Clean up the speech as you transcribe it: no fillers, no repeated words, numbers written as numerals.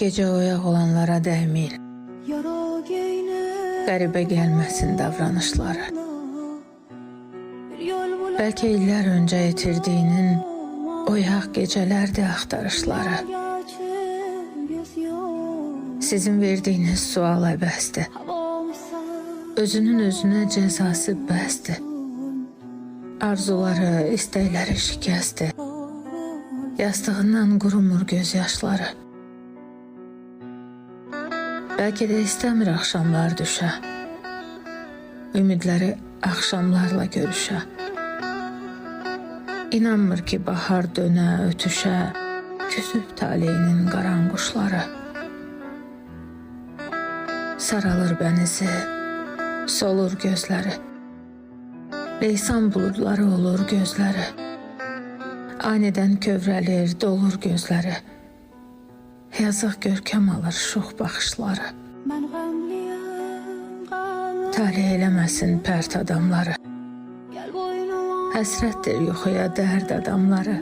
Gece oyaq olanlara dəyməyin. Qəribə gəlməsin davranışları. Bəlkə illər öncə itirdiyinin oyaq gecələrdir axtarışları. Sizin verdiyiniz sual əbəsdir. Özünün özünə cəzası bəsdir. Arzuları, istəkləri şikəsdir. Yastığından qurumur göz yaşları. Bəlkə də istəmir axşamlar düşə. Ümidləri axşamlarla görüşə. İnanmır ki bahar dönə, ötüşə, küsüb taleyinin qaranquşları. Saralır bənizi, solur gözləri. Leysan buludları olur gözləri. Anidən kövrəlir, dolur gözləri. Yazıq görkəm alır şux baxışları. Talih eləməsin pərt adamları. Həsrətdir yuxuya dərd adamları.